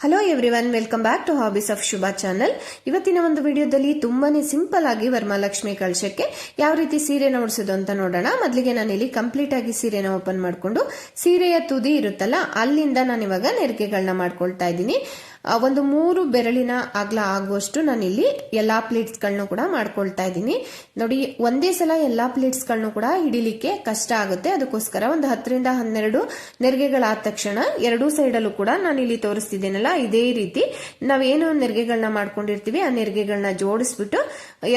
Hello everyone, welcome back to hobbies of Shubha channel. ಇವತ್ತಿನ ಒಂದು ವಿಡಿಯೋದಲ್ಲಿ ತುಂಬಾನೇ ಸಿಂಪಲ್ ಆಗಿ ವರಮಹಾಲಕ್ಷ್ಮಿ ಕಳಶಕ್ಕೆ ಯಾವ ರೀತಿ ಸೀರೆನ ಉಡಿಸೋದು ಅಂತ ನೋಡೋಣ. ಮೊದಲಿಗೆ ನಾನಿಲ್ಲಿ ಕಂಪ್ಲೀಟ್ ಆಗಿ ಸೀರೆನ ಓಪನ್ ಮಾಡಿಕೊಂಡು ಸೀರೆಯ ತುದಿ ಇರುತ್ತಲ್ಲ ಅಲ್ಲಿಂದ ನಾನು ಇವಾಗ ನೆರಿಗೆಗಳನ್ನ ಮಾಡ್ಕೊಳ್ತಾ ಇದ್ದೀನಿ. ಒಂದು 3 ಬೆರಳಿನ ಅಗಲ ಆಗುವಷ್ಟು ನಾನಿಲ್ಲಿ ಎಲ್ಲಾ ಪ್ಲೇಟ್ಸ್ ಗಳನ್ನೂ ಕೂಡ ಮಾಡ್ಕೊಳ್ತಾ ಇದ್ದೀನಿ. ನೋಡಿ, ಒಂದೇ ಸಲ ಎಲ್ಲಾ ಪ್ಲೇಟ್ಸ್ ಗಳನ್ನೂ ಕೂಡ ಹಿಡಿಲಿಕ್ಕೆ ಕಷ್ಟ ಆಗುತ್ತೆ. ಅದಕ್ಕೋಸ್ಕರ ಒಂದು 10 ರಿಂದ 12 ನೆರಿಗೆಗಳಾದ ತಕ್ಷಣ ಎರಡೂ ಸೈಡ್ ಅಲ್ಲೂ ಕೂಡ ನಾನು ಇಲ್ಲಿ ತೋರಿಸ್ತಿದ್ದೀನಲ್ಲ, ಇದೇ ರೀತಿ ನಾವೇನು ನೆರಿಗೆಗಳನ್ನ ಮಾಡ್ಕೊಂಡಿರ್ತೀವಿ ಆ ನೆರಿಗೆಗಳನ್ನ ಜೋಡಿಸ್ಬಿಟ್ಟು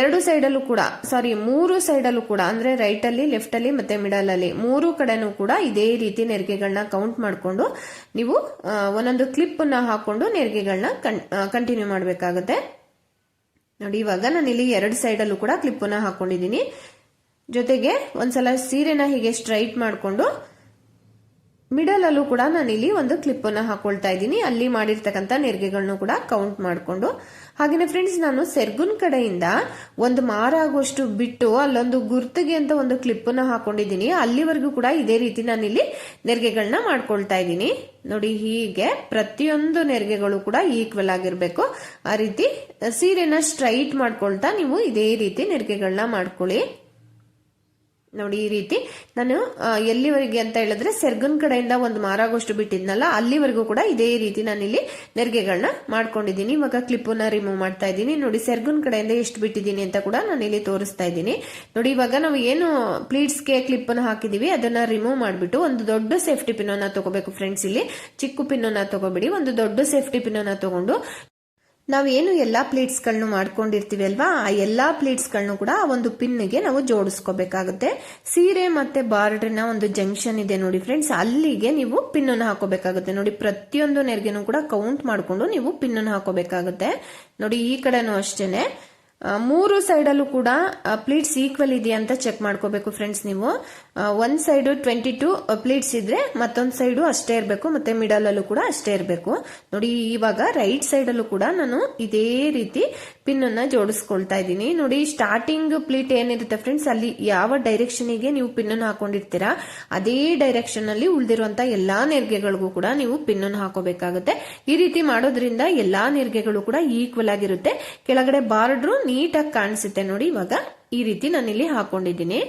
ಎರಡು ಸೈಡ್ ಅಲ್ಲೂ ಕೂಡ 3 ಸೈಡ್ ಅಲ್ಲೂ ಕೂಡ ಅಂದ್ರೆ ರೈಟ್ ಅಲ್ಲಿ, ಲೆಫ್ಟ್ ಅಲ್ಲಿ ಮತ್ತೆ ಮಿಡಲ್ ಅಲ್ಲಿ 3 ಕಡೆನೂ ಕೂಡ ಇದೇ ರೀತಿ ನೆರಿಗೆಗಳನ್ನ ಕೌಂಟ್ ಮಾಡ್ಕೊಂಡು ನೀವು ಒಂದೊಂದು ಕ್ಲಿಪ್ ನ ಹಾಕೊಂಡು ನೆರಿಗೆಗಳನ್ನ ಕಂಟಿನ್ಯೂ ಮಾಡಬೇಕಾಗುತ್ತೆ. ನೋಡಿ, ಇವಾಗ ನಾನು ಇಲ್ಲಿ 2 ಸೈಡ್ ಅಲ್ಲೂ ಕೂಡ ಕ್ಲಿಪ್ ನ ಹಾಕೊಂಡಿದ್ದೀನಿ. ಜೊತೆಗೆ ಒಂದ್ಸಲ ಸೀರೆನ ಹೀಗೆ ಸ್ಟ್ರೈಟ್ ಮಾಡಿಕೊಂಡು ಮಿಡಲ್ ಅಲ್ಲೂ ಕೂಡ ನಾನು ಇಲ್ಲಿ ಒಂದು ಕ್ಲಿಪ್ ಅನ್ನ ಹಾಕೊಳ್ತಾ ಇದ್ದೀನಿ. ಅಲ್ಲಿ ಮಾಡಿರ್ತಕ್ಕಂಥ ನೆರಿಗೆಗಳನ್ನು ಕೂಡ ಕೌಂಟ್ ಮಾಡಿಕೊಂಡು, ಹಾಗೇನೆ ಫ್ರೆಂಡ್ಸ್, ನಾನು ಸೆರ್ಗುನ್ ಕಡೆಯಿಂದ ಒಂದು ಮಾರ ಆಗುವಷ್ಟು ಬಿಟ್ಟು ಅಲ್ಲೊಂದು ಗುರ್ತಿಗೆ ಅಂತ ಒಂದು ಕ್ಲಿಪ್ ಅನ್ನ ಹಾಕೊಂಡಿದ್ದೀನಿ. ಅಲ್ಲಿವರೆಗೂ ಕೂಡ ಇದೇ ರೀತಿ ನಾನು ಇಲ್ಲಿ ನೆರಿಗೆಗಳನ್ನ ಮಾಡ್ಕೊಳ್ತಾ ಇದ್ದೀನಿ. ನೋಡಿ, ಹೀಗೆ ಪ್ರತಿಯೊಂದು ನೆರಿಗೆಗಳು ಕೂಡ ಈಕ್ವಲ್ ಆಗಿರ್ಬೇಕು. ಆ ರೀತಿ ಸೀರೆನ ಸ್ಟ್ರೈಟ್ ಮಾಡ್ಕೊಳ್ತಾ ನೀವು ಇದೇ ರೀತಿ ನೆರಿಗೆಗಳನ್ನ ಮಾಡ್ಕೊಳ್ಳಿ. ನೋಡಿ, ಈ ರೀತಿ ನಾನು ಎಲ್ಲಿವರೆಗೆ ಅಂತ ಹೇಳಿದ್ರೆ ಸೆರ್ಗುನ್ ಕಡೆಯಿಂದ ಒಂದು ಮಾರಾಗೋಷ್ಟು ಬಿಟ್ಟಿದ್ನಲ್ಲ ಅಲ್ಲಿವರೆಗೂ ಕೂಡ ಇದೇ ರೀತಿ ನಾನಿಲ್ಲಿ ನೆರಿಗೆಗಳನ್ನ ಮಾಡ್ಕೊಂಡಿದ್ದೀನಿ. ಇವಾಗ ಕ್ಲಿಪ್ ನ ರಿಮೂವ್ ಮಾಡ್ತಾ ಇದ್ದೀನಿ. ನೋಡಿ, ಸೆರ್ಗುನ್ ಕಡೆಯಿಂದ ಎಷ್ಟು ಬಿಟ್ಟಿದ್ದೀನಿ ಅಂತ ಕೂಡ ನಾನು ಇಲ್ಲಿ ತೋರಿಸ್ತಾ ಇದ್ದೀನಿ. ನೋಡಿ, ಇವಾಗ ನಾವು ಏನು ಪ್ಲೀಟ್ಸ್ಗೆ ಕ್ಲಿಪ್ ನ ಹಾಕಿದೀವಿ ಅದನ್ನ ರಿಮೂವ್ ಮಾಡ್ಬಿಟ್ಟು ಒಂದು ದೊಡ್ಡ ಸೇಫ್ಟಿ ಪಿನ್ ಅನ್ನ ತಗೋಬೇಕು ಫ್ರೆಂಡ್ಸ್. ಇಲ್ಲಿ ಚಿಕ್ಕ ಪಿನ್ ಅನ್ನ ತಗೋಬಿಡಿ, ಒಂದು ದೊಡ್ಡ ಸೇಫ್ಟಿ ಪಿನ್ ಅನ್ನ ತಗೊಂಡು ನಾವೇನು ಎಲ್ಲಾ ಪ್ಲೇಟ್ಸ್ ಗಳನ್ನ ಮಾಡ್ಕೊಂಡಿರ್ತೀವಿ ಅಲ್ವಾ, ಆ ಎಲ್ಲಾ ಪ್ಲೇಟ್ಸ್ ಗಳನ್ನೂ ಕೂಡ ಒಂದು ಪಿನ್ಗೆ ನಾವು ಜೋಡಿಸ್ಕೋಬೇಕಾಗುತ್ತೆ. ಸೀರೆ ಮತ್ತೆ ಬಾರ್ಡರ್ನ ಒಂದು ಜಂಕ್ಷನ್ ಇದೆ ನೋಡಿ ಫ್ರೆಂಡ್ಸ್, ಅಲ್ಲಿಗೆ ನೀವು ಪಿನ್ ಅನ್ನು ಹಾಕೋಬೇಕಾಗುತ್ತೆ. ನೋಡಿ, ಪ್ರತಿಯೊಂದು ನೆರಿಗೆನೂ ಕೂಡ ಕೌಂಟ್ ಮಾಡಿಕೊಂಡು ನೀವು ಪಿನ್ ಅನ್ನು ಹಾಕೋಬೇಕಾಗುತ್ತೆ. ನೋಡಿ, ಈ ಕಡೆನೂ ಅಷ್ಟೇನೆ 3 ಸೈಡ್ ಅಲ್ಲೂ ಕೂಡ ಪ್ಲೀಟ್ಸ್ ಈಕ್ವಲ್ ಇದೆಯಾ ಅಂತ ಚೆಕ್ ಮಾಡ್ಕೋಬೇಕು ಫ್ರೆಂಡ್ಸ್. ನೀವು ಒಂದ್ ಸೈಡ್ 22 ಪ್ಲೀಟ್ಸ್ ಇದ್ರೆ ಮತ್ತೊಂದ್ ಸೈಡು ಅಷ್ಟೇ ಇರಬೇಕು, ಮತ್ತೆ ಮಿಡಲ್ ಅಲ್ಲೂ ಕೂಡ ಅಷ್ಟೇ ಇರಬೇಕು. ನೋಡಿ, ಇವಾಗ ರೈಟ್ ಸೈಡ್ ಅಲ್ಲೂ ಕೂಡ ನಾನು ಇದೇ ರೀತಿ ಪಿನ್ ಅನ್ನ ಜೋಡಿಸ್ಕೊಳ್ತಾ ಇದ್ದೀನಿ. ನೋಡಿ, ಸ್ಟಾರ್ಟಿಂಗ್ ಪ್ಲೀಟ್ ಏನಿರುತ್ತೆ ಫ್ರೆಂಡ್ಸ್, ಅಲ್ಲಿ ಯಾವ ಡೈರೆಕ್ಷನ್ ಗೆ ನೀವು ಪಿನ್ ಅನ್ನು ಹಾಕೊಂಡಿರ್ತೀರಾ ಅದೇ ಡೈರೆಕ್ಷನ್ ಅಲ್ಲಿ ಉಳಿದಿರುವಂತ ಎಲ್ಲಾ ನೆರಿಗೆಗಳಿಗೂ ಕೂಡ ನೀವು ಪಿನ್ ಅನ್ನು ಹಾಕೋಬೇಕಾಗುತ್ತೆ. ಈ ರೀತಿ ಮಾಡೋದ್ರಿಂದ ಎಲ್ಲಾ ನೆರಿಗೆಗಳು ಕೂಡ ಈಕ್ವಲ್ ಆಗಿರುತ್ತೆ. ಕೆಳಗಡೆ ಬಾರ್ಡ್ರು ನೀಟಾಗಿ ಕಾಣಿಸುತ್ತೆ. ನೋಡಿ, ಇವಾಗ ಈ ರೀತಿ ನಾನಿಲ್ಲಿ ಹಾಕೊಂಡಿದ್ದೀನಿ.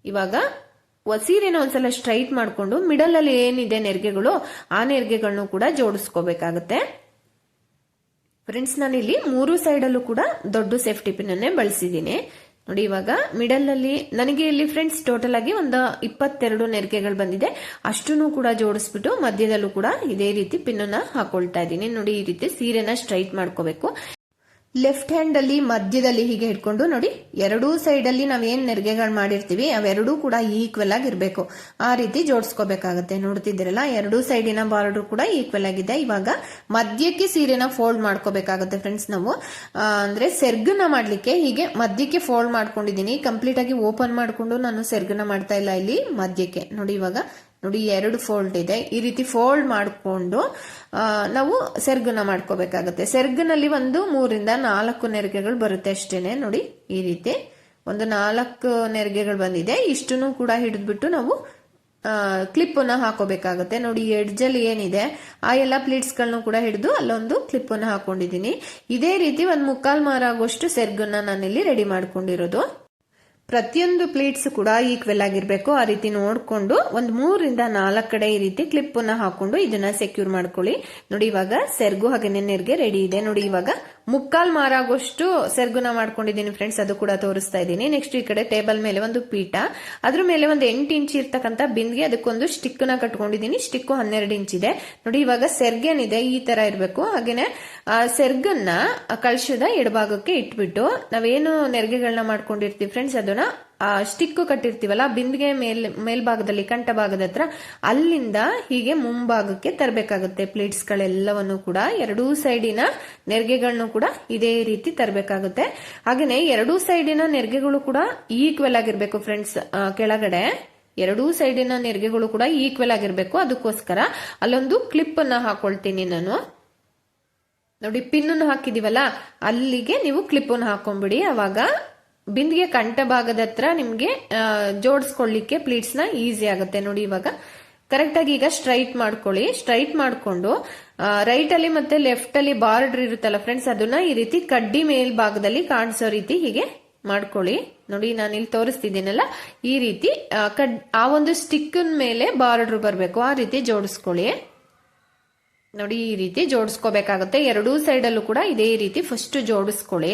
ಇವಾಗ ಸೀರೆನ ಒಂದ್ಸಲ ಸ್ಟ್ರೈಟ್ ಮಾಡ್ಕೊಂಡು ಮಿಡಲ್ ಅಲ್ಲಿ ಏನಿದೆ ನೆರಿಗೆಗಳು ಆ ನೆರಿಗೆಗಳನ್ನು ಕೂಡ ಜೋಡಿಸ್ಕೋಬೇಕಾಗುತ್ತೆ ಫ್ರೆಂಡ್ಸ್. ನಾನಿಲ್ಲಿ 3 ಸೈಡ್ ಅಲ್ಲೂ ಕೂಡ ದೊಡ್ಡ ಸೇಫ್ಟಿ ಪಿನ್ ಅನ್ನೇ ಬಳಸಿದ್ದೀನಿ. ನೋಡಿ, ಇವಾಗ ಮಿಡಲ್ ಅಲ್ಲಿ ನನಗೆ ಇಲ್ಲಿ ಫ್ರೆಂಡ್ಸ್ ಟೋಟಲ್ ಆಗಿ ಒಂದು 22 ನೆರಿಗೆಗಳು ಬಂದಿದೆ. ಅಷ್ಟನ್ನು ಕೂಡ ಜೋಡಿಸ್ಬಿಟ್ಟು ಮಧ್ಯದಲ್ಲೂ ಕೂಡ ಇದೇ ರೀತಿ ಪಿನ್ ಅನ್ನ ಹಾಕೊಳ್ತಾ ಇದ್ದೀನಿ. ನೋಡಿ, ಈ ರೀತಿ ಸೀರೆನ ಸ್ಟ್ರೈಟ್ ಮಾಡ್ಕೋಬೇಕು. ಲೆಫ್ಟ್ ಹ್ಯಾಂಡ್ ಅಲ್ಲಿ ಮಧ್ಯದಲ್ಲಿ ಹೀಗೆ ಹಿಡ್ಕೊಂಡು ನೋಡಿ, ಎರಡೂ ಸೈಡ್ ಅಲ್ಲಿ ನಾವೇನ್ ನೆರಿಗೆಗಳು ಮಾಡಿರ್ತೀವಿ ಅವೆರಡೂ ಕೂಡ ಈಕ್ವಲ್ ಆಗಿರ್ಬೇಕು. ಆ ರೀತಿ ಜೋಡಿಸ್ಕೋಬೇಕಾಗುತ್ತೆ. ನೋಡ್ತಿದ್ದೀರಲ್ಲ, ಎರಡೂ ಸೈಡಿನ ಬಾರ್ಡರ್ ಕೂಡ ಈಕ್ವಲ್ ಆಗಿದೆ. ಇವಾಗ ಮಧ್ಯಕ್ಕೆ ಸೀರೆನ ಫೋಲ್ಡ್ ಮಾಡ್ಕೋಬೇಕಾಗುತ್ತೆ ಫ್ರೆಂಡ್ಸ್. ನಾವು ಅಂದ್ರೆ ಸೆರ್ಗನ ಮಾಡ್ಲಿಕ್ಕೆ ಹೀಗೆ ಮಧ್ಯಕ್ಕೆ ಫೋಲ್ಡ್ ಮಾಡ್ಕೊಂಡಿದ್ದೀನಿ. ಕಂಪ್ಲೀಟ್ ಆಗಿ ಓಪನ್ ಮಾಡ್ಕೊಂಡು ನಾನು ಸೆರ್ಗನ ಮಾಡ್ತಾ ಇಲ್ಲ, ಇಲ್ಲಿ ಮಧ್ಯಕ್ಕೆ. ನೋಡಿ, ಇವಾಗ ನೋಡಿ 2 ಫೋಲ್ಡ್ ಇದೆ. ಈ ರೀತಿ ಫೋಲ್ಡ್ ಮಾಡಿಕೊಂಡು ನಾವು ಸೆರ್ಗನ ಮಾಡ್ಕೋಬೇಕಾಗುತ್ತೆ. ಸೆರ್ಗನಲ್ಲಿ ಒಂದು 3 ರಿಂದ 4 ನೆರಿಗೆಗಳು ಬರುತ್ತೆ ಅಷ್ಟೇನೆ. ನೋಡಿ, ಈ ರೀತಿ ಒಂದು 4 ನೆರಿಗೆಗಳು ಬಂದಿದೆ. ಇಷ್ಟನ್ನು ಕೂಡ ಹಿಡಿದ್ಬಿಟ್ಟು ನಾವು ಕ್ಲಿಪ್ ಅನ್ನ ಹಾಕೋಬೇಕಾಗುತ್ತೆ. ನೋಡಿ, ಎಡ್ಜ್ ಅಲ್ಲಿ ಏನಿದೆ ಆ ಎಲ್ಲಾ ಪ್ಲೀಟ್ಸ್ ಗಳನ್ನೂ ಕೂಡ ಹಿಡಿದು ಅಲ್ಲೊಂದು ಕ್ಲಿಪ್ ಅನ್ನ ಹಾಕೊಂಡಿದ್ದೀನಿ. ಇದೇ ರೀತಿ ಒಂದು 3/4 ಮಾರ ಆಗುವಷ್ಟು ಸೆರ್ಗನ್ನ ನಾನಿಲ್ಲಿ ರೆಡಿ ಮಾಡ್ಕೊಂಡಿರೋದು. ಪ್ರತಿಯೊಂದು ಪ್ಲೇಟ್ಸ್ ಕೂಡ ಈಕ್ವಲ್ ಆಗಿರ್ಬೇಕು. ಆ ರೀತಿ ನೋಡ್ಕೊಂಡು ಒಂದು 3 ರಿಂದ 4 ಕಡೆ ಈ ರೀತಿ ಕ್ಲಿಪ್ ಅನ್ನ ಹಾಕೊಂಡು ಇದನ್ನ ಸೆಕ್ಯೂರ್ ಮಾಡ್ಕೊಳ್ಳಿ. ನೋಡಿ, ಇವಾಗ ಸೆರ್ಗು ಹಾಗೆ ನೆರಿಗೆ ರೆಡಿ ಇದೆ. ನೋಡಿ, ಇವಾಗ 3/4 ಮಾರ ಆಗೋಷ್ಟು ಸೆರ್ಗುನ ಮಾಡ್ಕೊಂಡಿದ್ದೀನಿ ಫ್ರೆಂಡ್ಸ್, ಅದು ಕೂಡ ತೋರಿಸ್ತಾ ಇದ್ದೀನಿ. ನೆಕ್ಸ್ಟ್ ಈ ಕಡೆ ಟೇಬಲ್ ಮೇಲೆ ಒಂದು ಪೀಠ, ಅದ್ರ ಮೇಲೆ ಒಂದು 8 ಇಂಚ್ ಇರ್ತಕ್ಕಂಥ ಬಿಂದಿಗೆ, ಅದಕ್ಕೊಂದು ಸ್ಟಿಕ್ ನ ಕಟ್ಕೊಂಡಿದ್ದೀನಿ. ಸ್ಟಿಕ್ 12 ಇಂಚ್ ಇದೆ. ನೋಡಿ, ಇವಾಗ ಸೆರ್ಗೇನಿದೆ ಈ ತರ ಇರಬೇಕು. ಹಾಗೇನೆ ಸೆರ್ಗನ್ನ ಕಳಶದ ಎಡಭಾಗಕ್ಕೆ ಇಟ್ಬಿಟ್ಟು ನಾವೇನು ನೆರಿಗೆಗಳನ್ನ ಮಾಡ್ಕೊಂಡಿರ್ತೀವಿ ಫ್ರೆಂಡ್ಸ್ ಅದನ್ನ ಸ್ಟಿಕ್ ಕಟ್ಟಿರ್ತೀವಲ್ಲ ಬಿಂದಿಗೆ ಮೇಲ್ಭಾಗದಲ್ಲಿ ಕಂಠ ಭಾಗದ ಹತ್ರ ಅಲ್ಲಿಂದ ಹೀಗೆ ಮುಂಭಾಗಕ್ಕೆ ತರಬೇಕಾಗುತ್ತೆ. ಪ್ಲೇಟ್ಸ್ ಗಳೆಲ್ಲವನ್ನು ಕೂಡ ಎರಡೂ ಸೈಡಿನ ನೆರಿಗೆಗಳನ್ನು ಕೂಡ ಇದೇ ರೀತಿ ತರಬೇಕಾಗುತ್ತೆ. ಹಾಗೇನೆ ಎರಡೂ ಸೈಡಿನ ನೆರಿಗೆಗಳು ಕೂಡ ಈಕ್ವಲ್ ಆಗಿರ್ಬೇಕು ಫ್ರೆಂಡ್ಸ್. ಕೆಳಗಡೆ ಎರಡೂ ಸೈಡಿನ ನೆರಿಗೆಗಳು ಕೂಡ ಈಕ್ವಲ್ ಆಗಿರ್ಬೇಕು. ಅದಕ್ಕೋಸ್ಕರ ಅಲ್ಲೊಂದು ಕ್ಲಿಪ್ ಅನ್ನ ಹಾಕೊಳ್ತೀನಿ ನಾನು. ನೋಡಿ, ಪಿನ್ ಅನ್ನು ಹಾಕಿದೀವಲ್ಲ ಅಲ್ಲಿಗೆ ನೀವು ಕ್ಲಿಪ್ ಅನ್ನು ಹಾಕೊಂಡ್ಬಿಡಿ. ಅವಾಗ ಬಿಂದಿಗೆ ಕಂಠ ಭಾಗದ ಹತ್ರ ನಿಮ್ಗೆ ಜೋಡಿಸ್ಕೊಳ್ಳಿಕ್ಕೆ ಪ್ಲೀಟ್ಸ್ ನ ಈಸಿ ಆಗುತ್ತೆ. ನೋಡಿ, ಇವಾಗ ಕರೆಕ್ಟ್ ಆಗಿ ಈಗ ಸ್ಟ್ರೈಟ್ ಮಾಡ್ಕೊಳ್ಳಿ. ಸ್ಟ್ರೈಟ್ ಮಾಡ್ಕೊಂಡು ರೈಟ್ ಅಲ್ಲಿ ಮತ್ತೆ ಲೆಫ್ಟ್ ಅಲ್ಲಿ ಬಾರ್ಡರ್ ಇರುತ್ತಲ್ಲ ಫ್ರೆಂಡ್ಸ್, ಅದನ್ನ ಈ ರೀತಿ ಕಡ್ಡಿ ಮೇಲ್ಭಾಗದಲ್ಲಿ ಕಾಣಿಸೋ ರೀತಿ ಹೀಗೆ ಮಾಡ್ಕೊಳ್ಳಿ. ನೋಡಿ ನಾನು ಇಲ್ಲಿ ತೋರಿಸ್ತಿದ್ದೀನಲ್ಲ, ಈ ರೀತಿ ಆ ಒಂದು ಸ್ಟಿಕ್ ಮೇಲೆ ಬಾರ್ಡರ್ ಬರಬೇಕು, ಆ ರೀತಿ ಜೋಡಿಸ್ಕೊಳ್ಳಿ. ನೋಡಿ ಈ ರೀತಿ ಜೋಡಿಸ್ಕೋಬೇಕಾಗುತ್ತೆ. ಎರಡೂ ಸೈಡ್ ಅಲ್ಲೂ ಕೂಡ ಇದೇ ರೀತಿ ಫಸ್ಟ್ ಜೋಡಿಸ್ಕೊಳ್ಳಿ.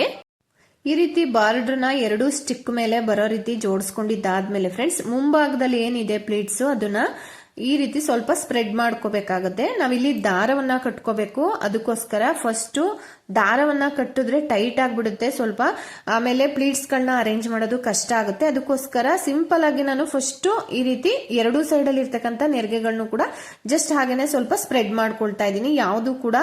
ಈ ರೀತಿ ಬಾರ್ಡರ್ನ ಎರಡೂ ಸ್ಟಿಕ್ ಮೇಲೆ ಬರೋ ರೀತಿ ಜೋಡಿಸ್ಕೊಂಡಿದ್ದಾದ್ಮೇಲೆ ಫ್ರೆಂಡ್ಸ್, ಮುಂಭಾಗದಲ್ಲಿ ಏನಿದೆ ಪ್ಲೀಟ್ಸ್ ಅದನ್ನ ಈ ರೀತಿ ಸ್ವಲ್ಪ ಸ್ಪ್ರೆಡ್ ಮಾಡ್ಕೋಬೇಕಾಗತ್ತೆ. ನಾವಿಲ್ಲಿ ದಾರವನ್ನ ಕಟ್ಕೋಬೇಕು. ಅದಕ್ಕೋಸ್ಕರ ಫಸ್ಟ್ ದಾರವನ್ನ ಕಟ್ಟಿದ್ರೆ ಟೈಟ್ ಆಗ್ಬಿಡುತ್ತೆ ಸ್ವಲ್ಪ, ಆಮೇಲೆ ಪ್ಲೀಟ್ಸ್ ಗಳನ್ನ ಅರೇಂಜ್ ಮಾಡೋದು ಕಷ್ಟ ಆಗುತ್ತೆ. ಅದಕ್ಕೋಸ್ಕರ ಸಿಂಪಲ್ ಆಗಿ ನಾನು ಫಸ್ಟ್ ಈ ರೀತಿ ಎರಡೂ ಸೈಡ್ ಅಲ್ಲಿ ಇರ್ತಕ್ಕಂಥ ನೆರಿಗೆಗಳನ್ನು ಕೂಡ ಜಸ್ಟ್ ಹಾಗೇನೆ ಸ್ವಲ್ಪ ಸ್ಪ್ರೆಡ್ ಮಾಡ್ಕೊಳ್ತಾ ಇದ್ದೀನಿ, ಯಾವುದು ಕೂಡ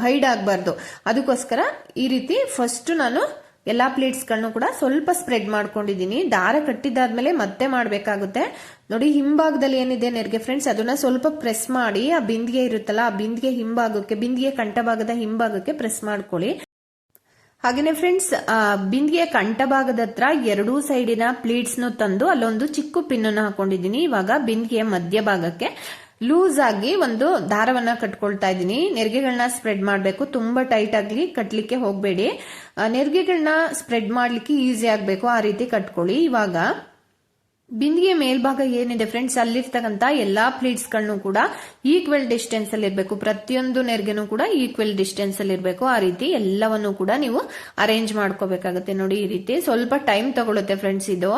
ಹೈಡ್ ಆಗ್ಬಾರ್ದು. ಅದಕ್ಕೋಸ್ಕರ ಈ ರೀತಿ ಫಸ್ಟ್ ನಾನು ಎಲ್ಲಾ ಪ್ಲೇಟ್ಸ್ ಗಳನ್ನು ಕೂಡ ಸ್ವಲ್ಪ ಸ್ಪ್ರೆಡ್ ಮಾಡ್ಕೊಂಡಿದ್ದೀನಿ. ದಾರ ಕಟ್ಟಿದಾದ್ಮೇಲೆ ಮತ್ತೆ ಮಾಡ್ಬೇಕಾಗುತ್ತೆ. ನೋಡಿ ಹಿಂಭಾಗದಲ್ಲಿ ಏನಿದೆ ನೆರಿಗೆ ಫ್ರೆಂಡ್ಸ್, ಅದನ್ನ ಸ್ವಲ್ಪ ಪ್ರೆಸ್ ಮಾಡಿ ಆ ಬಿಂದಿಗೆ ಇರುತ್ತಲ್ಲ, ಆ ಬಿಂದಿಗೆ ಹಿಂಭಾಗಕ್ಕೆ, ಬಿಂದಿಗೆ ಕಂಠಭಾಗದ ಹಿಂಭಾಗಕ್ಕೆ ಪ್ರೆಸ್ ಮಾಡ್ಕೊಳ್ಳಿ. ಹಾಗೇನೆ ಫ್ರೆಂಡ್ಸ್, ಬಿಂದಿಗೆ ಕಂಠಭಾಗದ ಹತ್ರ ಎರಡೂ ಸೈಡಿನ ಪ್ಲೀಟ್ಸ್ ತಂದು ಅಲ್ಲೊಂದು ಚಿಕ್ಕ ಪಿನ್ ಅನ್ನು ಹಾಕೊಂಡಿದ್ದೀನಿ. ಇವಾಗ ಬಿಂದಿಗೆಯ ಮಧ್ಯಭಾಗಕ್ಕೆ ಲೂಸ್ ಆಗಿ ಒಂದು ದಾರವನ್ನ ಕಟ್ಕೊಳ್ತಾ ಇದ್ದೀನಿ. ನೆರಿಗೆಗಳನ್ನ ಸ್ಪ್ರೆಡ್ ಮಾಡಬೇಕು, ತುಂಬಾ ಟೈಟ್ ಆಗಿ ಕಟ್ಲಿಕ್ಕೆ ಹೋಗಬೇಡಿ. ನೆರಿಗೆಗಳನ್ನ ಸ್ಪ್ರೆಡ್ ಮಾಡ್ಲಿಕ್ಕೆ ಈಸಿ ಆಗ್ಬೇಕು, ಆ ರೀತಿ ಕಟ್ಕೊಳ್ಳಿ. ಇವಾಗ ಬಿಂದಿಗೆ ಮೇಲ್ಭಾಗ ಏನಿದೆ ಫ್ರೆಂಡ್ಸ್, ಅಲ್ಲಿರ್ತಕ್ಕಂಥ ಎಲ್ಲಾ ಪ್ಲೀಟ್ಸ್ ಗಳನ್ನು ಕೂಡ ಈಕ್ವಲ್ ಡಿಸ್ಟೆನ್ಸ್ ಅಲ್ಲಿ ಇರಬೇಕು. ಪ್ರತಿಯೊಂದು ನೆರಿಗೆನೂ ಕೂಡ ಈಕ್ವಲ್ ಡಿಸ್ಟೆನ್ಸ್ ಅಲ್ಲಿ ಇರಬೇಕು. ಆ ರೀತಿ ಎಲ್ಲವನ್ನು ಕೂಡ ನೀವು ಅರೇಂಜ್ ಮಾಡ್ಕೋಬೇಕಾಗುತ್ತೆ. ನೋಡಿ ಈ ರೀತಿ ಸ್ವಲ್ಪ ಟೈಮ್ ತಗೊಳುತ್ತೆ ಫ್ರೆಂಡ್ಸ್. ಇದು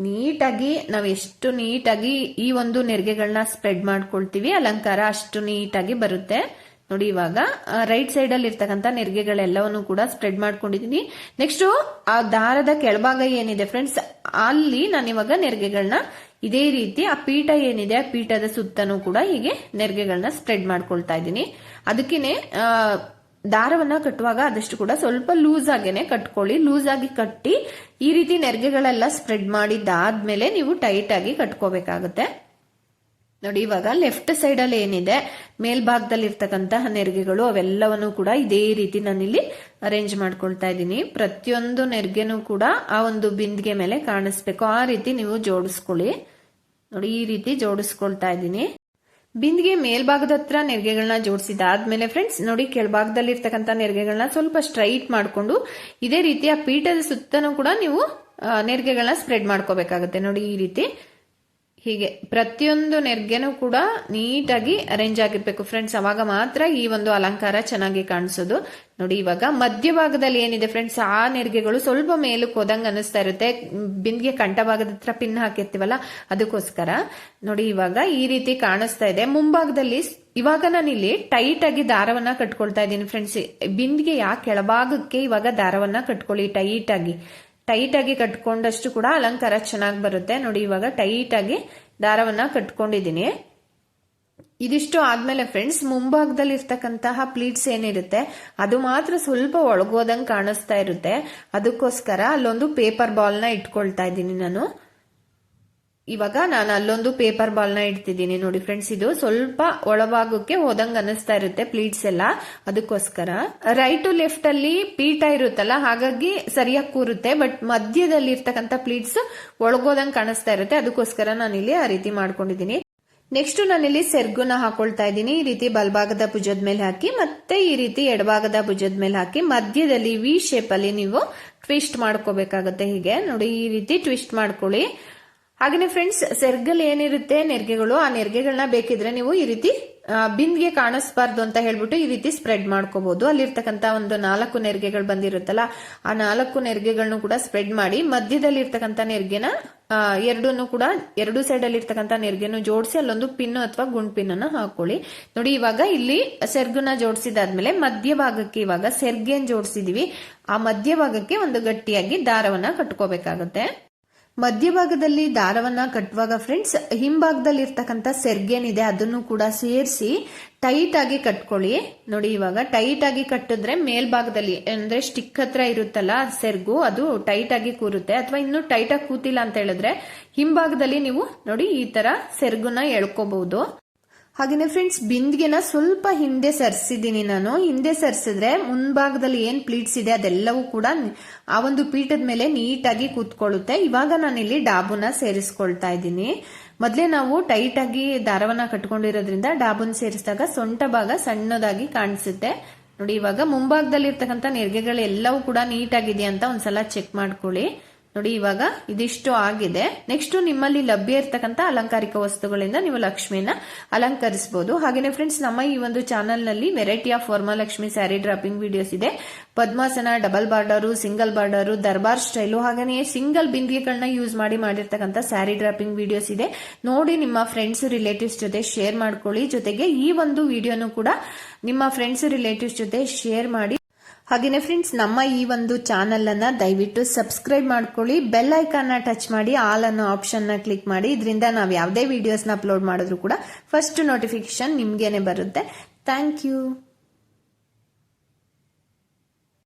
ನೀಟಾಗಿ ನಾವು ಎಷ್ಟು ನೀಟಾಗಿ ಈ ಒಂದು ನೆರಿಗೆಗಳನ್ನ ಸ್ಪ್ರೆಡ್ ಮಾಡ್ಕೊಳ್ತೀವಿ, ಅಲಂಕಾರ ಅಷ್ಟು ನೀಟಾಗಿ ಬರುತ್ತೆ. ನೋಡಿ ಇವಾಗ ರೈಟ್ ಸೈಡ್ ಅಲ್ಲಿ ಇರ್ತಕ್ಕಂಥ ನೆರಿಗೆಗಳೆಲ್ಲವನ್ನು ಕೂಡ ಸ್ಪ್ರೆಡ್ ಮಾಡ್ಕೊಂಡಿದೀನಿ. ನೆಕ್ಸ್ಟ್ ಆ ದಾರದ ಕೆಳಭಾಗ ಏನಿದೆ ಫ್ರೆಂಡ್ಸ್, ಅಲ್ಲಿ ನಾನು ಇವಾಗ ನೆರಿಗೆಗಳನ್ನ ಇದೇ ರೀತಿ ಆ ಪೀಠ ಏನಿದೆ ಆ ಪೀಠದ ಸುತ್ತನೂ ಕೂಡ ಹೀಗೆ ನೆರಿಗೆಗಳನ್ನ ಸ್ಪ್ರೆಡ್ ಮಾಡ್ಕೊಳ್ತಾ ಇದ್ದೀನಿ. ಅದಕ್ಕೇನೆ ದಾರವನ್ನ ಕಟ್ಟುವಾಗ ಆದಷ್ಟು ಕೂಡ ಸ್ವಲ್ಪ ಲೂಸ್ ಆಗೇನೆ ಕಟ್ಕೊಳ್ಳಿ. ಲೂಸ್ ಆಗಿ ಕಟ್ಟಿ ಈ ರೀತಿ ನೆರಿಗೆಗಳೆಲ್ಲ ಸ್ಪ್ರೆಡ್ ಮಾಡಿದ್ದಾದ್ಮೇಲೆ ನೀವು ಟೈಟ್ ಆಗಿ ಕಟ್ಕೋಬೇಕಾಗುತ್ತೆ. ನೋಡಿ ಇವಾಗ ಲೆಫ್ಟ್ ಸೈಡ್ ಅಲ್ಲಿ ಏನಿದೆ ಮೇಲ್ಭಾಗದಲ್ಲಿ ಇರ್ತಕ್ಕಂತಹ ನೆರಿಗೆಗಳು ಅವೆಲ್ಲವನ್ನು ಕೂಡ ಇದೇ ರೀತಿ ನಾನಿಲ್ಲಿ ಅರೇಂಜ್ ಮಾಡ್ಕೊಳ್ತಾ ಇದ್ದೀನಿ. ಪ್ರತಿಯೊಂದು ನೆರಿಗೆನೂ ಕೂಡ ಆ ಒಂದು ಬಿಂದಿಗೆ ಮೇಲೆ ಕಾಣಿಸ್ಬೇಕು, ಆ ರೀತಿ ನೀವು ಜೋಡಿಸ್ಕೊಳ್ಳಿ. ನೋಡಿ ಈ ರೀತಿ ಜೋಡಿಸ್ಕೊಳ್ತಾ ಇದ್ದೀನಿ. ಬಿಂದಿಗೆ ಮೇಲ್ಭಾಗದ ಹತ್ರ ನೆರಿಗೆಗಳನ್ನ ಜೋಡಿಸಿದಾದ್ಮೇಲೆ ಫ್ರೆಂಡ್ಸ್, ನೋಡಿ ಕೆಳಭಾಗದಲ್ಲಿ ಇರ್ತಕ್ಕಂಥ ನೆರಿಗೆಗಳನ್ನ ಸ್ವಲ್ಪ ಸ್ಟ್ರೈಟ್ ಮಾಡ್ಕೊಂಡು ಇದೇ ರೀತಿ ಆ ಪೀಠದ ಸುತ್ತನೂ ಕೂಡ ನೀವು ನೆರಿಗೆಗಳನ್ನ ಸ್ಪ್ರೆಡ್ ಮಾಡ್ಕೋಬೇಕಾಗುತ್ತೆ. ನೋಡಿ ಈ ರೀತಿ ಹೀಗೆ ಪ್ರತಿಯೊಂದು ನೆರಿಗೆನೂ ಕೂಡ ನೀಟಾಗಿ ಅರೇಂಜ್ ಆಗಿರ್ಬೇಕು ಫ್ರೆಂಡ್ಸ್, ಅವಾಗ ಮಾತ್ರ ಈ ಒಂದು ಅಲಂಕಾರ ಚೆನ್ನಾಗಿ ಕಾಣಿಸೋದು. ನೋಡಿ ಇವಾಗ ಮಧ್ಯಭಾಗದಲ್ಲಿ ಏನಿದೆ ಫ್ರೆಂಡ್ಸ್, ಆ ನೆರಿಗೆಗಳು ಸ್ವಲ್ಪ ಮೇಲಕ್ಕೆ ಹೋದಂಗ ಅನಿಸ್ತಾ ಇರುತ್ತೆ. ಬಿಂದಿಗೆ ಕಂಠಭಾಗದ ಹತ್ರ ಪಿನ್ ಹಾಕಿರ್ತೀವಲ್ಲ, ಅದಕ್ಕೋಸ್ಕರ ನೋಡಿ ಇವಾಗ ಈ ರೀತಿ ಕಾಣಿಸ್ತಾ ಇದೆ. ಮುಂಭಾಗದಲ್ಲಿ ಇವಾಗ ನಾನಿಲ್ಲಿ ಟೈಟ್ ಆಗಿ ದಾರವನ್ನ ಕಟ್ಕೊಳ್ತಾ ಇದ್ದೀನಿ ಫ್ರೆಂಡ್ಸ್. ಬಿಂದಿಗೆಯ ಕೆಳಭಾಗಕ್ಕೆ ಇವಾಗ ದಾರವನ್ನ ಕಟ್ಕೊಳ್ಳಿ ಟೈಟ್ ಆಗಿ ಕಟ್ಕೊಂಡಷ್ಟು ಕೂಡ ಅಲಂಕಾರ ಚೆನ್ನಾಗಿ ಬರುತ್ತೆ. ನೋಡಿ ಇವಾಗ ಟೈಟ್ ಆಗಿ ದಾರವನ್ನ ಕಟ್ಕೊಂಡಿದ್ದೀನಿ. ಇದಿಷ್ಟು ಆದ್ಮೇಲೆ ಫ್ರೆಂಡ್ಸ್, ಮುಂಭಾಗದಲ್ಲಿ ಇರ್ತಕ್ಕಂತಹ ಪ್ಲೀಟ್ಸ್ ಏನಿರುತ್ತೆ ಅದು ಮಾತ್ರ ಸ್ವಲ್ಪ ಒಳಗೋದಂಗ್ ಕಾಣಿಸ್ತಾ ಇರುತ್ತೆ. ಅದಕ್ಕೋಸ್ಕರ ಅಲ್ಲೊಂದು ಪೇಪರ್ ಬಾಲ್ ನ ಇಟ್ಕೊಳ್ತಾ ಇದ್ದೀನಿ ನಾನು. ಇವಾಗ ನಾನು ಅಲ್ಲೊಂದು ಪೇಪರ್ ಬಾಲ್ ನ ಇಡ್ತಿದ್ದೀನಿ. ನೋಡಿ ಫ್ರೆಂಡ್ಸ್, ಇದು ಸ್ವಲ್ಪ ಒಳಭಾಗಕ್ಕೆ ಹೋದಂಗ ಅನಿಸ್ತಾ ಇರುತ್ತೆ ಪ್ಲೀಟ್ಸ್ ಎಲ್ಲ, ಅದಕ್ಕೋಸ್ಕರ. ರೈಟ್ ಟು ಲೆಫ್ಟ್ ಅಲ್ಲಿ ಪೀಠ ಇರುತ್ತಲ್ಲ, ಹಾಗಾಗಿ ಸರಿಯಾಗಿ ಕೂರುತ್ತೆ. ಬಟ್ ಮಧ್ಯದಲ್ಲಿ ಇರ್ತಕ್ಕಂಥ ಪ್ಲೀಟ್ಸ್ ಒಳಗೋದಂಗ್ ಕಾಣಿಸ್ತಾ ಇರುತ್ತೆ, ಅದಕ್ಕೋಸ್ಕರ ನಾನಿಲ್ಲಿ ಆ ರೀತಿ ಮಾಡ್ಕೊಂಡಿದ್ದೀನಿ. ನೆಕ್ಸ್ಟ್ ನಾನಿಲ್ಲಿ ಸೆರ್ಗುನ ಹಾಕೊಳ್ತಾ ಇದ್ದೀನಿ. ಈ ರೀತಿ ಬಲಭಾಗದ ಭುಜದ ಮೇಲೆ ಹಾಕಿ ಮತ್ತೆ ಈ ರೀತಿ ಎಡಭಾಗದ ಭುಜದ ಮೇಲೆ ಹಾಕಿ ಮಧ್ಯದಲ್ಲಿ ವಿ ಶೇಪ್ ಅಲ್ಲಿ ನೀವು ಟ್ವಿಸ್ಟ್ ಮಾಡ್ಕೋಬೇಕಾಗುತ್ತೆ. ಹೀಗೆ ನೋಡಿ ಈ ರೀತಿ ಟ್ವಿಸ್ಟ್ ಮಾಡ್ಕೊಳ್ಳಿ. ಹಾಗೇನೆ ಫ್ರೆಂಡ್ಸ್, ಸೆರ್ಗಲ್ ಏನಿರುತ್ತೆ ನೆರಿಗೆಗಳು, ಆ ನೆರಿಗೆಗಳನ್ನ ಬೇಕಿದ್ರೆ ನೀವು ಈ ರೀತಿ ಬಿಂದಿಗೆ ಕಾಣಿಸ್ಬಾರ್ದು ಅಂತ ಹೇಳ್ಬಿಟ್ಟು ಈ ರೀತಿ ಸ್ಪ್ರೆಡ್ ಮಾಡ್ಕೋಬಹುದು. ಅಲ್ಲಿರ್ತಕ್ಕಂಥ ಒಂದು 4 ನೆರಿಗೆಗಳು ಬಂದಿರುತ್ತಲ್ಲ, ಆ 4 ನೆರಿಗೆಗಳನ್ನು ಕೂಡ ಸ್ಪ್ರೆಡ್ ಮಾಡಿ ಮಧ್ಯದಲ್ಲಿ ಇರ್ತಕ್ಕಂಥ ನೆರಿಗೆನ ಎರಡು ಸೈಡ್ ಅಲ್ಲಿ ಇರ್ತಕ್ಕಂಥ ನೆರಿಗೆನು ಜೋಡಿಸಿ ಅಲ್ಲೊಂದು ಪಿನ್ ಅಥವಾ ಗುಂಡ್ ಪಿನ್ ಅನ್ನ ಹಾಕೊಳ್ಳಿ. ನೋಡಿ ಇವಾಗ ಇಲ್ಲಿ ಸೆರ್ಗುನ ಜೋಡಿಸಿದಾದ್ಮೇಲೆ ಮಧ್ಯಭಾಗಕ್ಕೆ ಇವಾಗ ಸೆರ್ಗೆನ್ ಜೋಡಿಸಿದೀವಿ, ಆ ಮಧ್ಯಭಾಗಕ್ಕೆ ಒಂದು ಗಟ್ಟಿಯಾಗಿ ದಾರವನ್ನ ಕಟ್ಕೋಬೇಕಾಗುತ್ತೆ. ಮಧ್ಯಭಾಗದಲ್ಲಿ ದಾರವನ್ನ ಕಟ್ಟುವಾಗ ಫ್ರೆಂಡ್ಸ್, ಹಿಂಭಾಗದಲ್ಲಿ ಇರ್ತಕ್ಕಂಥ ಸೆರ್ಗೇನಿದೆ ಅದನ್ನು ಕೂಡ ಸೇರಿಸಿ ಟೈಟ್ ಆಗಿ ಕಟ್ಕೊಳ್ಳಿ. ನೋಡಿ ಇವಾಗ ಟೈಟ್ ಆಗಿ ಕಟ್ಟಿದ್ರೆ ಮೇಲ್ಭಾಗದಲ್ಲಿ ಅಂದ್ರೆ ಸ್ಟಿಕ್ ಹತ್ರ ಇರುತ್ತಲ್ಲ ಸೆರ್ಗು, ಅದು ಟೈಟ್ ಆಗಿ ಕೂರುತ್ತೆ. ಅಥವಾ ಇನ್ನು ಟೈಟ್ ಆಗಿ ಕೂತಿಲ್ಲ ಅಂತ ಹೇಳಿದ್ರೆ ಹಿಂಭಾಗದಲ್ಲಿ ನೀವು ನೋಡಿ ಈ ತರ ಸೆರ್ಗುನ ಎಳ್ಕೋಬಹುದು. ಹಾಗೇನೆ ಫ್ರೆಂಡ್ಸ್, ಬಿಂದಿಗೆನ ಸ್ವಲ್ಪ ಹಿಂದೆ ಸರಿಸಿದ್ದೀನಿ ನಾನು. ಹಿಂದೆ ಸರಿಸಿದ್ರೆ ಮುಂಭಾಗದಲ್ಲಿ ಏನ್ ಪ್ಲೀಟ್ಸ್ ಇದೆ ಅದೆಲ್ಲವೂ ಕೂಡ ಆ ಒಂದು ಪೀಠದ ಮೇಲೆ ನೀಟಾಗಿ ಕೂತ್ಕೊಳ್ಳುತ್ತೆ. ಇವಾಗ ನಾನಿಲ್ಲಿ ಡಾಬುನ ಸೇರಿಸ್ಕೊಳ್ತಾ ಇದ್ದೀನಿ. ಮೊದಲೇ ನಾವು ಟೈಟ್ ಆಗಿ ದಾರವನ್ನ ಕಟ್ಕೊಂಡಿರೋದ್ರಿಂದ ಡಾಬನ್ ಸೇರಿಸಿದಾಗ ಸೊಂಟ ಭಾಗ ಸಣ್ಣದಾಗಿ ಕಾಣಿಸುತ್ತೆ ನೋಡಿ. ಇವಾಗ ಮುಂಭಾಗದಲ್ಲಿ ಇರ್ತಕ್ಕಂಥ ನೆರಿಗೆಗಳು ಎಲ್ಲವೂ ಕೂಡ ನೀಟ್ ಆಗಿದೆಯಾ ಅಂತ ಒಂದ್ಸಲ ಚೆಕ್ ಮಾಡ್ಕೊಳ್ಳಿ ನೋಡಿ. ಇವಾಗ ಇದಿಷ್ಟು ಆಗಿದೆ. ನೆಕ್ಸ್ಟ್ ನಿಮ್ಮಲ್ಲಿ ಲಭ್ಯ ಇರ್ತಕ್ಕಂಥ ಅಲಂಕಾರಿಕ ವಸ್ತುಗಳಿಂದ ನೀವು ಲಕ್ಷ್ಮಿನ ಅಲಂಕರಿಸಬಹುದು. ಹಾಗೇನೆ ಫ್ರೆಂಡ್ಸ್, ನಮ್ಮ ಈ ಒಂದು ಚಾನೆಲ್ ನಲ್ಲಿ variety of Varamahalakshmi sari dropping videos ಇದೆ. ಪದ್ಮಾಸನ, ಡಬಲ್ ಬಾರ್ಡರು, ಸಿಂಗಲ್ ಬಾರ್ಡರು, ದರ್ಬಾರ್ ಸ್ಟೈಲು, ಹಾಗೇನೆ ಸಿಂಗಲ್ ಬಿಂದಿಗೆಗಳನ್ನ ಯೂಸ್ ಮಾಡಿರ್ತಕ್ಕಂಥ ಸ್ಯಾರಿ ಡ್ರಾಪಿಂಗ್ ವಿಡಿಯೋಸ್ ಇದೆ. ನೋಡಿ ನಿಮ್ಮ ಫ್ರೆಂಡ್ಸ್ ರಿಲೇಟಿವ್ಸ್ ಜೊತೆ ಶೇರ್ ಮಾಡ್ಕೊಳ್ಳಿ. ಜೊತೆಗೆ ಈ ಒಂದು ವಿಡಿಯೋನು ಕೂಡ ನಿಮ್ಮ ಫ್ರೆಂಡ್ಸ್ ರಿಲೇಟಿವ್ಸ್ ಜೊತೆ ಶೇರ್ ಮಾಡಿ. ಹಾಗೇನೆ ಫ್ರೆಂಡ್ಸ್, ನಮ್ಮ ಈ ಒಂದು ಚಾನೆಲ್ ಅನ್ನ ದಯವಿಟ್ಟು ಸಬ್ಸ್ಕ್ರೈಬ್ ಮಾಡ್ಕೊಳ್ಳಿ. ಬೆಲ್ ಐಕಾನ್ ನ ಟಚ್ ಮಾಡಿ ಆಲ್ ಅನ್ನೋ ಆಪ್ಷನ್ ನ ಕ್ಲಿಕ್ ಮಾಡಿ. ಇದರಿಂದ ನಾವು ಯಾವುದೇ ವಿಡಿಯೋಸ್ ನ ಅಪ್ಲೋಡ್ ಮಾಡಿದ್ರು ಕೂಡ ಫಸ್ಟ್ ನೋಟಿಫಿಕೇಶನ್ ನಿಮ್ಗೇನೆ ಬರುತ್ತೆ. Thank you.